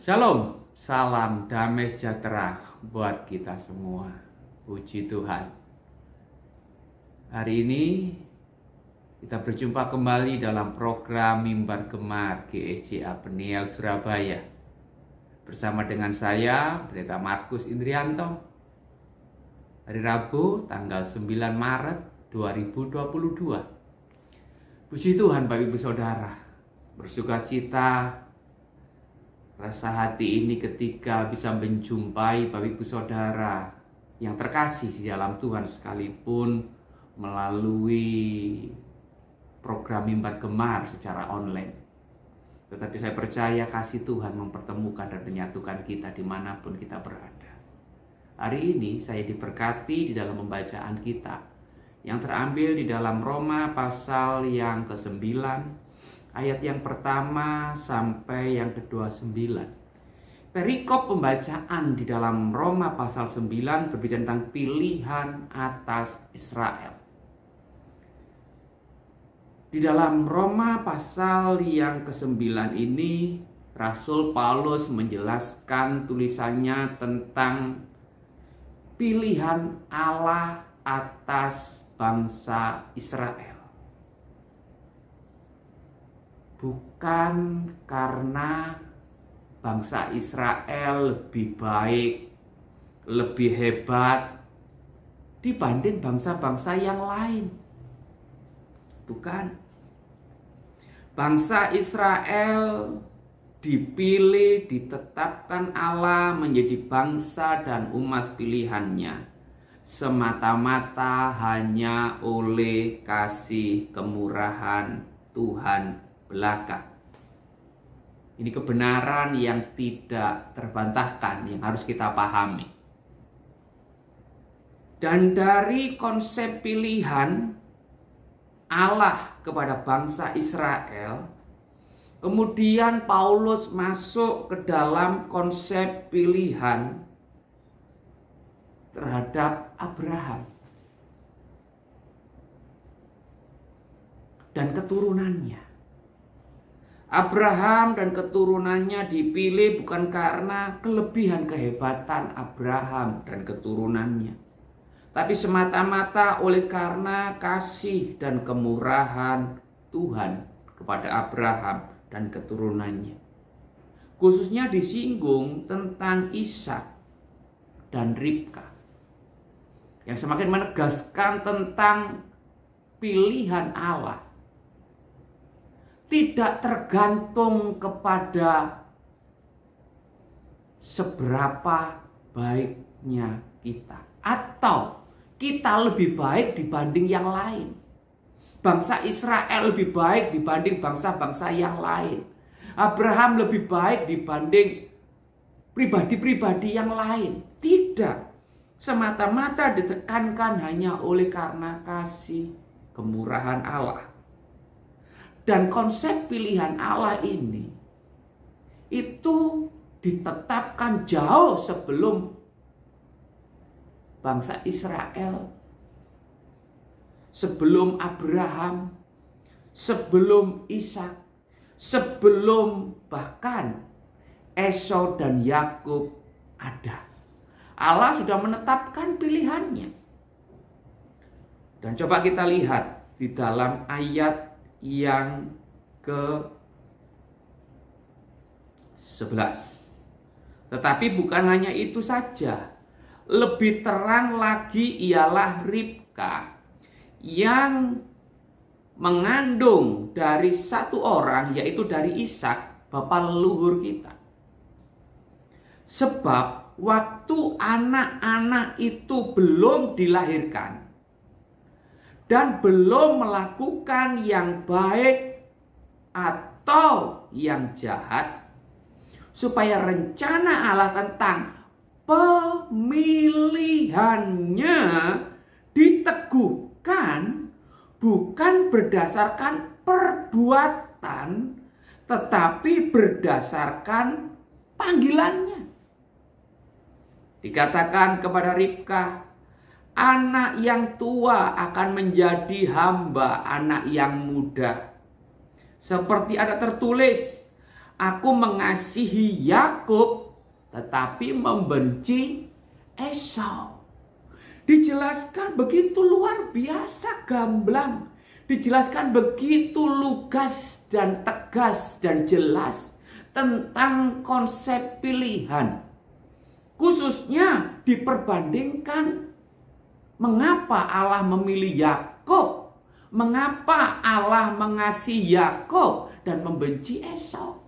Shalom, salam damai sejahtera buat kita semua. Puji Tuhan. Hari ini kita berjumpa kembali dalam program Mimbar Gemar GSJA Peniel Surabaya. Bersama dengan saya, Pendeta Markus Indrianto. Hari Rabu, tanggal 9 Maret 2022. Puji Tuhan Bapak Ibu Saudara. Bersukacita rasa hati ini ketika bisa menjumpai Bapak Ibu Saudara yang terkasih di dalam Tuhan sekalipun melalui program Mimbar Gemar secara online. Tetapi saya percaya kasih Tuhan mempertemukan dan menyatukan kita dimanapun kita berada. Hari ini saya diberkati di dalam pembacaan kita yang terambil di dalam Roma pasal yang ke-9 ayat yang pertama sampai yang ke-29. Perikop pembacaan di dalam Roma pasal 9 berbicara tentang pilihan atas Israel. Di dalam Roma pasal yang ke-9 ini, Rasul Paulus menjelaskan tulisannya tentang pilihan Allah atas bangsa Israel. Bukan karena bangsa Israel lebih baik, lebih hebat dibanding bangsa-bangsa yang lain. Bukan. Bangsa Israel dipilih, ditetapkan Allah menjadi bangsa dan umat pilihannya semata-mata hanya oleh kasih kemurahan Tuhan belaka. Ini kebenaran yang tidak terbantahkan, yang harus kita pahami. Dan dari konsep pilihan Allah kepada bangsa Israel, kemudian Paulus masuk ke dalam konsep pilihan terhadap Abraham dan keturunannya. Abraham dan keturunannya dipilih bukan karena kelebihan kehebatan Abraham dan keturunannya, tapi semata-mata oleh karena kasih dan kemurahan Tuhan kepada Abraham dan keturunannya. Khususnya disinggung tentang Ishak dan Ribka, yang semakin menegaskan tentang pilihan Allah tidak tergantung kepada seberapa baiknya kita, atau kita lebih baik dibanding yang lain. Bangsa Israel lebih baik dibanding bangsa-bangsa yang lain. Abraham lebih baik dibanding pribadi-pribadi yang lain. Tidak. Semata-mata ditekankan hanya oleh karena kasih kemurahan Allah. Dan konsep pilihan Allah ini itu ditetapkan jauh sebelum bangsa Israel, sebelum Abraham, sebelum Ishak, sebelum bahkan Esau dan Yakub ada. Allah sudah menetapkan pilihannya. Dan coba kita lihat di dalam ayat yang ke-11. Tetapi bukan hanya itu saja. Lebih terang lagi ialah Ribka yang mengandung dari satu orang, yaitu dari Ishak, bapa leluhur kita. Sebab waktu anak-anak itu belum dilahirkan dan belum melakukan yang baik atau yang jahat, supaya rencana Allah tentang pemilihannya diteguhkan bukan berdasarkan perbuatan, tetapi berdasarkan panggilannya. Dikatakan kepada Ribka, anak yang tua akan menjadi hamba anak yang muda. Seperti ada tertulis, Aku mengasihi Yakub tetapi membenci Esau. Dijelaskan begitu luar biasa gamblang. Dijelaskan begitu lugas dan tegas dan jelas tentang konsep pilihan. Khususnya diperbandingkan mengapa Allah memilih Yakub, mengapa Allah mengasihi Yakub dan membenci Esau.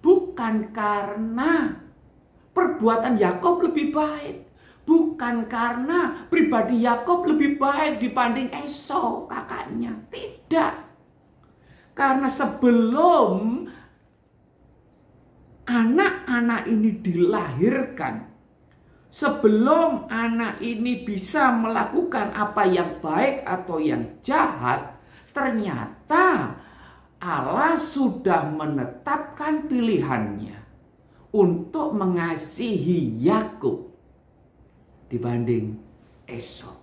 Bukan karena perbuatan Yakub lebih baik, bukan karena pribadi Yakub lebih baik dibanding Esau kakaknya. Tidak. Karena sebelum anak-anak ini dilahirkan, sebelum anak ini bisa melakukan apa yang baik atau yang jahat, ternyata Allah sudah menetapkan pilihannya untuk mengasihi Yakub dibanding Esau.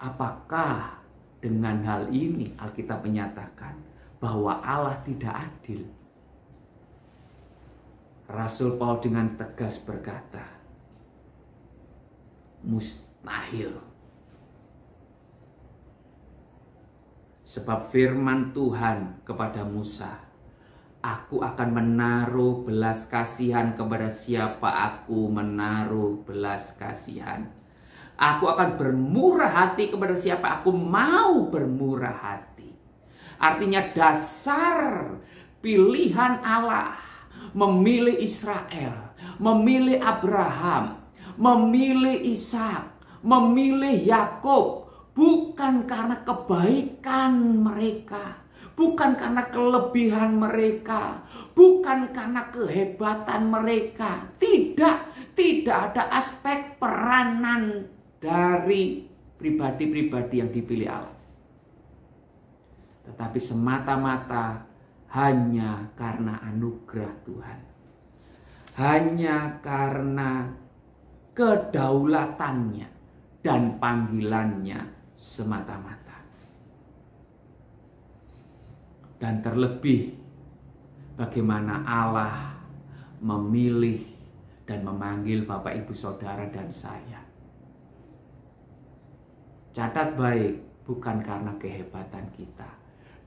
Apakah dengan hal ini Alkitab menyatakan bahwa Allah tidak adil? Rasul Paulus dengan tegas berkata, mustahil. Sebab firman Tuhan kepada Musa, aku akan menaruh belas kasihan kepada siapa aku menaruh belas kasihan. Aku akan bermurah hati kepada siapa aku mau bermurah hati. Artinya dasar pilihan Allah memilih Israel, memilih Abraham, memilih Ishak, memilih Yakub, bukan karena kebaikan mereka, bukan karena kelebihan mereka, bukan karena kehebatan mereka. Tidak ada aspek peranan dari pribadi-pribadi yang dipilih Allah. Tetapi semata-mata hanya karena anugerah Tuhan. Hanya karena kedaulatannya dan panggilannya semata-mata. Dan terlebih bagaimana Allah memilih dan memanggil Bapak, Ibu, Saudara, dan saya. Catat baik, bukan karena kehebatan kita.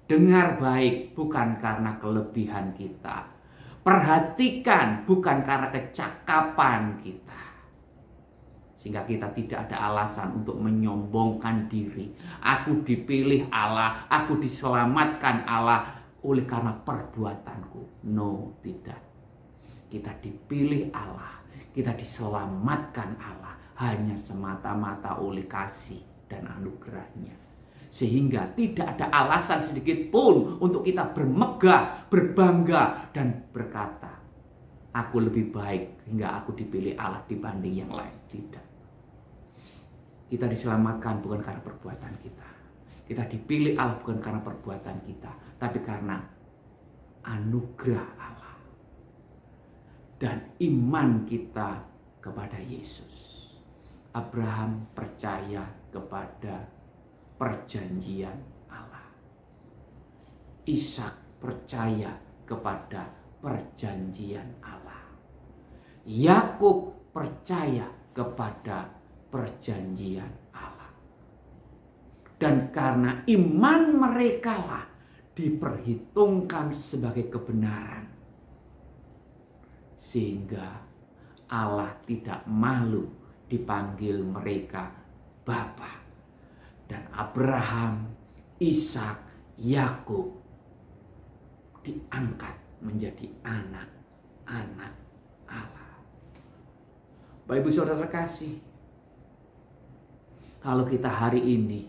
Dengar baik, bukan karena kelebihan kita. Perhatikan, bukan karena kecakapan kita. Sehingga kita tidak ada alasan untuk menyombongkan diri. Aku dipilih Allah, aku diselamatkan Allah oleh karena perbuatanku. No, tidak. Kita dipilih Allah, kita diselamatkan Allah hanya semata-mata oleh kasih dan anugerahnya. Sehingga tidak ada alasan sedikit pun untuk kita bermegah, berbangga, dan berkata, aku lebih baik hingga aku dipilih Allah dibanding yang lain. Tidak. Kita diselamatkan bukan karena perbuatan kita. Kita dipilih Allah bukan karena perbuatan kita, tapi karena anugerah Allah dan iman kita kepada Yesus. Abraham percaya kepada perjanjian Allah. Ishak percaya kepada perjanjian Allah. Yakub percaya kepada perjanjian Allah. Dan karena iman mereka lah diperhitungkan sebagai kebenaran. Sehingga Allah tidak malu dipanggil mereka Bapa. Dan Abraham, Ishak, Yakub diangkat menjadi anak-anak Allah. Bapak, Ibu, Saudara terkasih, kalau kita hari ini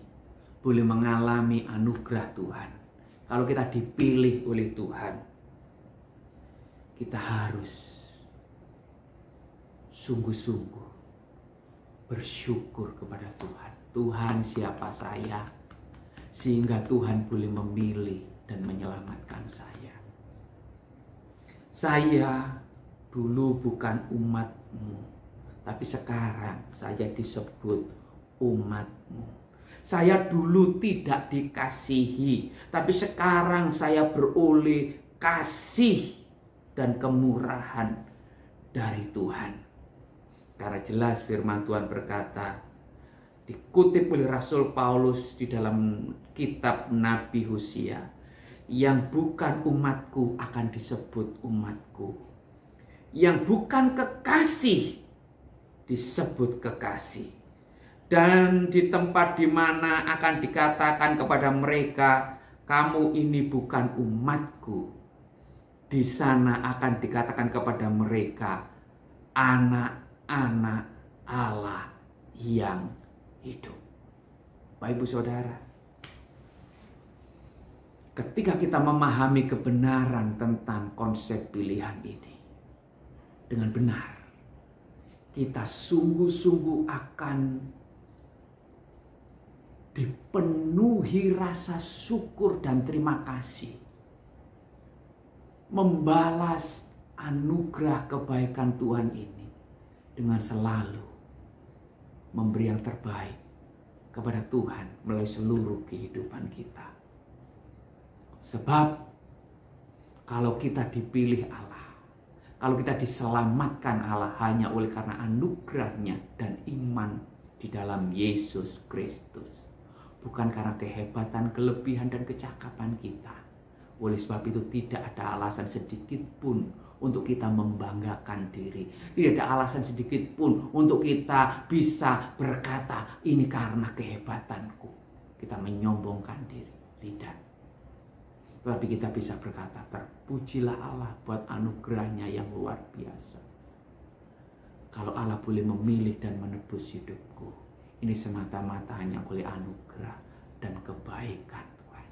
boleh mengalami anugerah Tuhan, kalau kita dipilih oleh Tuhan, kita harus sungguh-sungguh bersyukur kepada Tuhan. Tuhan, siapa saya sehingga Tuhan boleh memilih dan menyelamatkan saya. Saya dulu bukan umat-Mu, tapi sekarang saya disebut umat-Mu. Saya dulu tidak dikasihi, tapi sekarang saya beroleh kasih dan kemurahan dari Tuhan. Karena jelas firman Tuhan berkata, dikutip oleh Rasul Paulus di dalam kitab Nabi Hosea, yang bukan umatku akan disebut umatku, yang bukan kekasih disebut kekasih. Dan di tempat di mana akan dikatakan kepada mereka, kamu ini bukan umatku, di sana akan dikatakan kepada mereka, anak-anak Allah yang hidup. Bapak Ibu Saudara, ketika kita memahami kebenaran tentang konsep pilihan ini dengan benar, kita sungguh-sungguh akan dipenuhi rasa syukur dan terima kasih, membalas anugerah kebaikan Tuhan ini dengan selalu memberi yang terbaik kepada Tuhan melalui seluruh kehidupan kita. Sebab kalau kita dipilih Allah, kalau kita diselamatkan Allah hanya oleh karena anugerahnya dan iman di dalam Yesus Kristus, bukan karena kehebatan, kelebihan, dan kecakapan kita. Oleh sebab itu tidak ada alasan sedikit pun untuk kita membanggakan diri. Tidak ada alasan sedikit pun untuk kita bisa berkata, ini karena kehebatanku. Kita menyombongkan diri. Tidak. Tapi kita bisa berkata, terpujilah Allah buat anugerahnya yang luar biasa. Kalau Allah boleh memilih dan menebus hidupku, ini semata-mata hanya oleh anugerah dan kebaikan Tuhan.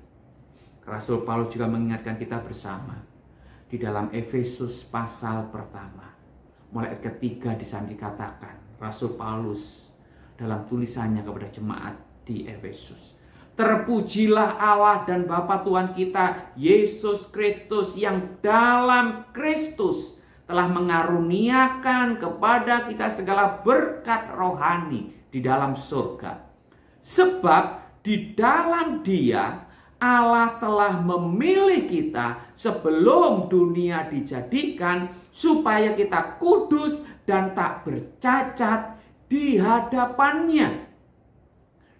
Rasul Paulus juga mengingatkan kita bersama di dalam Efesus pasal pertama, mulai ayat ketiga di sana dikatakan, Rasul Paulus dalam tulisannya kepada jemaat di Efesus, terpujilah Allah dan Bapa Tuhan kita Yesus Kristus, yang dalam Kristus telah mengaruniakan kepada kita segala berkat rohani di dalam surga. Sebab di dalam Dia Allah telah memilih kita sebelum dunia dijadikan, supaya kita kudus dan tak bercacat di hadapannya.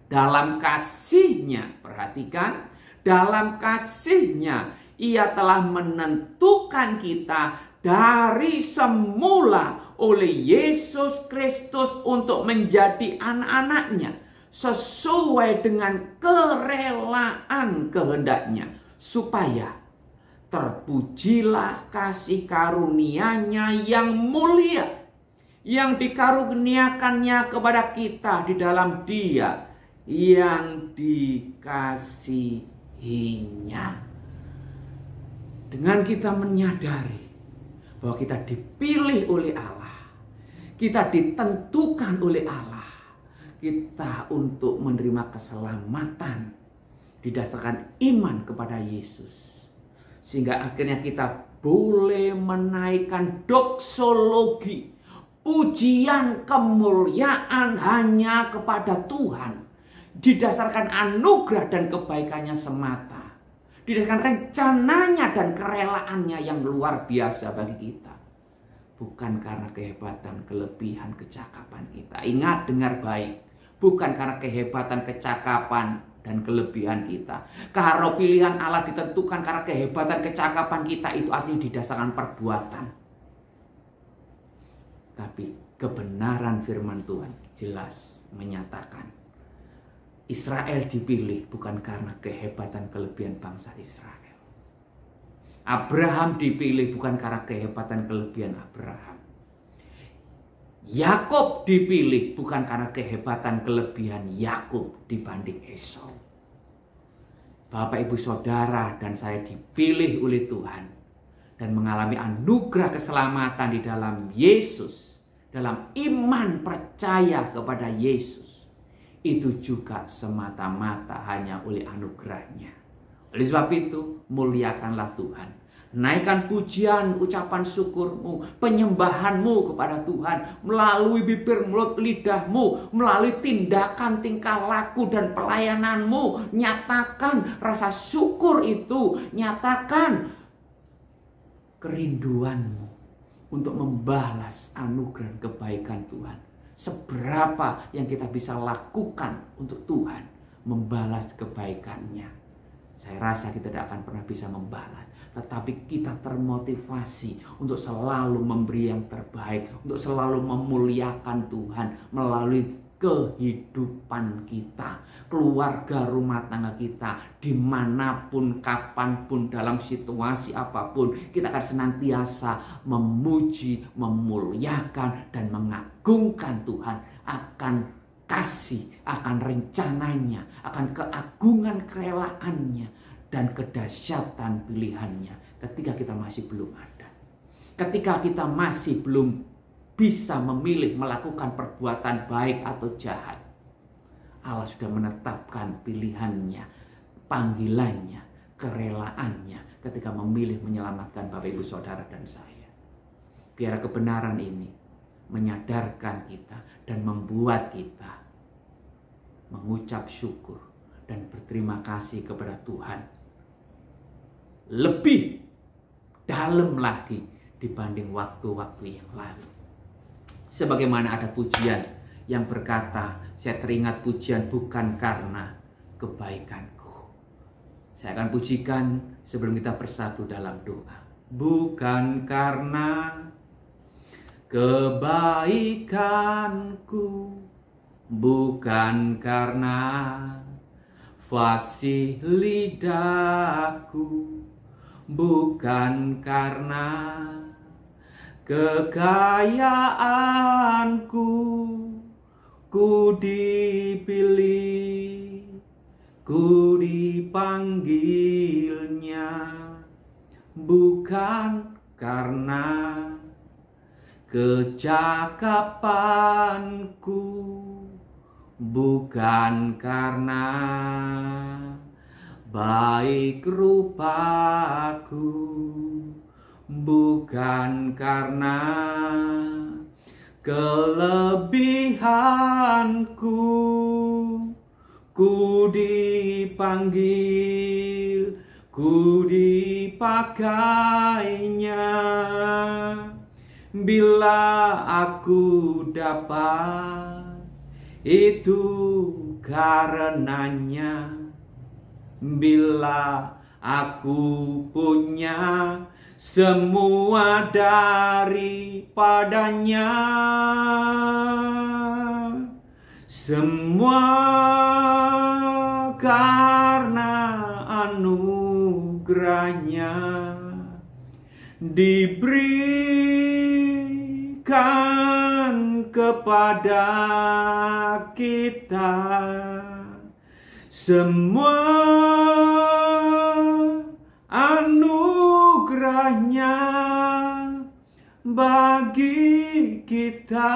Dalam kasih-Nya, perhatikan, dalam kasih-Nya Ia telah menentukan kita dari semula oleh Yesus Kristus untuk menjadi anak-anak-Nya, sesuai dengan kerelaan kehendak-Nya, supaya terpujilah kasih karunia-Nya yang mulia, yang dikaruniakannya kepada kita di dalam Dia yang dikasihinya. Dengan kita menyadari bahwa kita dipilih oleh Allah, kita ditentukan oleh Allah, kita untuk menerima keselamatan didasarkan iman kepada Yesus, sehingga akhirnya kita boleh menaikkan doksologi, pujian kemuliaan hanya kepada Tuhan, didasarkan anugerah dan kebaikannya semata, didasarkan rencananya dan kerelaannya yang luar biasa bagi kita, bukan karena kehebatan, kelebihan, kecakapan kita. Ingat, dengar baik, bukan karena kehebatan, kecakapan, dan kelebihan kita. Karena pilihan Allah ditentukan karena kehebatan, kecakapan kita, itu artinya didasarkan perbuatan. Tapi kebenaran firman Tuhan jelas menyatakan Israel dipilih bukan karena kehebatan, kelebihan bangsa Israel. Abraham dipilih bukan karena kehebatan, kelebihan Abraham. Yakub dipilih bukan karena kehebatan, kelebihan Yakub dibanding Esau. Bapak, Ibu, Saudara, dan saya dipilih oleh Tuhan dan mengalami anugerah keselamatan di dalam Yesus, dalam iman percaya kepada Yesus. Itu juga semata-mata hanya oleh anugerahnya. Oleh sebab itu, muliakanlah Tuhan. Naikkan pujian, ucapan syukurmu, penyembahanmu kepada Tuhan melalui bibir, mulut, lidahmu, melalui tindakan, tingkah laku, dan pelayananmu. Nyatakan rasa syukur itu, nyatakan kerinduanmu untuk membalas anugerah kebaikan Tuhan. Seberapa yang kita bisa lakukan untuk Tuhan membalas kebaikannya. Saya rasa kita tidak akan pernah bisa membalas, tetapi kita termotivasi untuk selalu memberi yang terbaik, untuk selalu memuliakan Tuhan melalui kehidupan kita, keluarga, rumah tangga kita, dimanapun, kapanpun, dalam situasi apapun, kita akan senantiasa memuji, memuliakan, dan mengagungkan Tuhan akan kasih, akan rencananya, akan keagungan kerelaannya, dan kedahsyatan pilihannya ketika kita masih belum ada. Ketika kita masih belum bisa memilih melakukan perbuatan baik atau jahat, Allah sudah menetapkan pilihannya, panggilannya, kerelaannya ketika memilih menyelamatkan Bapak Ibu Saudara dan saya. Biar kebenaran ini menyadarkan kita dan membuat kita mengucap syukur dan berterima kasih kepada Tuhan lebih dalam lagi dibanding waktu-waktu yang lalu. Sebagaimana ada pujian yang berkata, saya teringat pujian bukan karena kebaikanku. Saya akan pujikan sebelum kita bersatu dalam doa. Bukan karena kebaikanku, bukan karena fasih lidahku, bukan karena kekayaanku, ku dipilih, ku dipanggilnya, bukan karena kecakapanku, bukan karena baik rupaku, bukan karena kelebihanku, ku dipanggil, ku dipakainya. Bila aku dapat, itu karenanya. Bila aku punya, semua daripadanya. Semua karena anugerahnya diberikan kepada kita. Semua anugerahnya bagi kita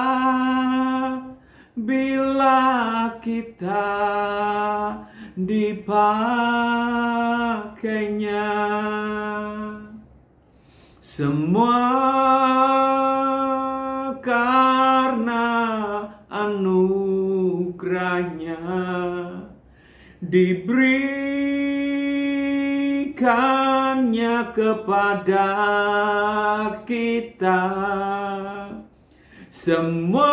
bila kita dipakainya. Semua karena anugerahnya diberikannya kepada kita. Semua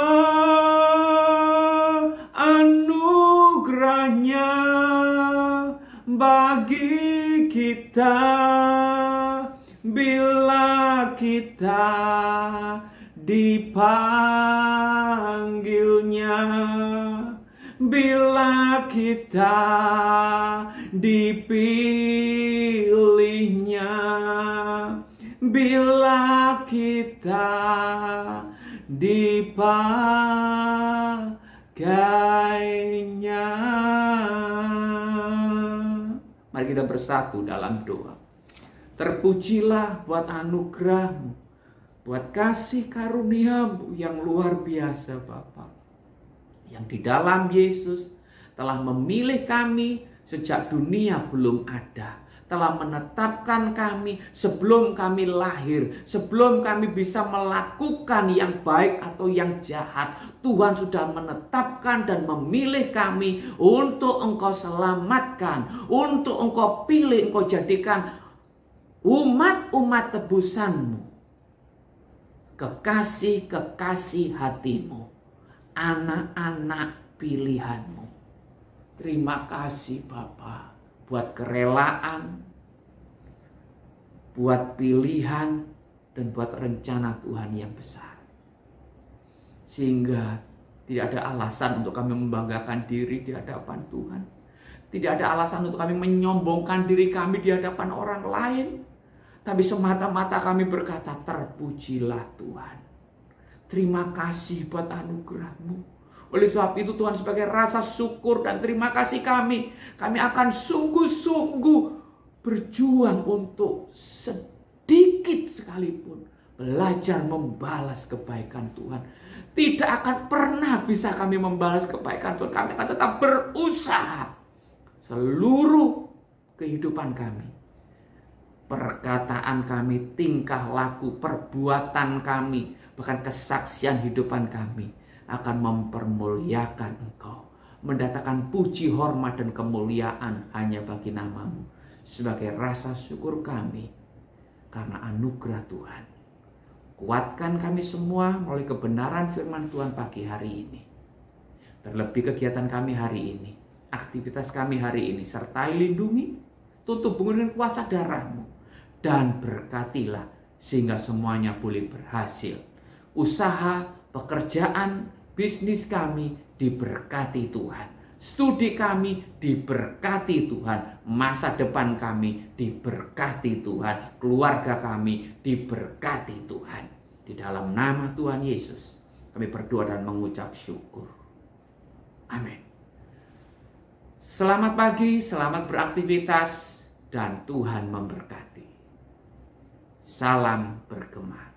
anugerahnya bagi kita bila kita dipanggilnya, bila kita dipilihnya, bila kita dipakainya. Mari kita bersatu dalam doa. Terpujilah buat anugerah-Mu, buat kasih karunia-Mu yang luar biasa Bapa, yang di dalam Yesus telah memilih kami sejak dunia belum ada, telah menetapkan kami sebelum kami lahir, sebelum kami bisa melakukan yang baik atau yang jahat. Tuhan sudah menetapkan dan memilih kami untuk Engkau selamatkan, untuk Engkau pilih, Engkau jadikan umat-umat tebusan-Mu, kekasih-kekasih hatimu, anak-anak pilihan-Mu. Terima kasih Bapa buat kerelaan, buat pilihan, dan buat rencana Tuhan yang besar. Sehingga tidak ada alasan untuk kami membanggakan diri di hadapan Tuhan. Tidak ada alasan untuk kami menyombongkan diri kami di hadapan orang lain. Tapi semata-mata kami berkata, terpujilah Tuhan. Terima kasih buat anugerah-Mu. Oleh sebab itu Tuhan, sebagai rasa syukur dan terima kasih kami akan sungguh-sungguh berjuang untuk sedikit sekalipun belajar membalas kebaikan Tuhan. Tidak akan pernah bisa kami membalas kebaikan Tuhan. Kami akan tetap berusaha seluruh kehidupan kami. Perkataan kami, tingkah laku, perbuatan kami, bahkan kesaksian hidupan kami akan mempermuliakan Engkau, mendatangkan puji, hormat, dan kemuliaan hanya bagi nama-Mu. Sebagai rasa syukur kami karena anugerah Tuhan. Kuatkan kami semua melalui kebenaran firman Tuhan pagi hari ini. Terlebih kegiatan kami hari ini, aktivitas kami hari ini, sertai lindungi, tutup dengan kuasa darah-Mu, dan berkatilah sehingga semuanya boleh berhasil. Usaha, pekerjaan, bisnis kami diberkati Tuhan. Studi kami diberkati Tuhan. Masa depan kami diberkati Tuhan. Keluarga kami diberkati Tuhan. Di dalam nama Tuhan Yesus kami berdoa dan mengucap syukur. Amin. Selamat pagi, selamat beraktivitas, dan Tuhan memberkati. Salam bergema.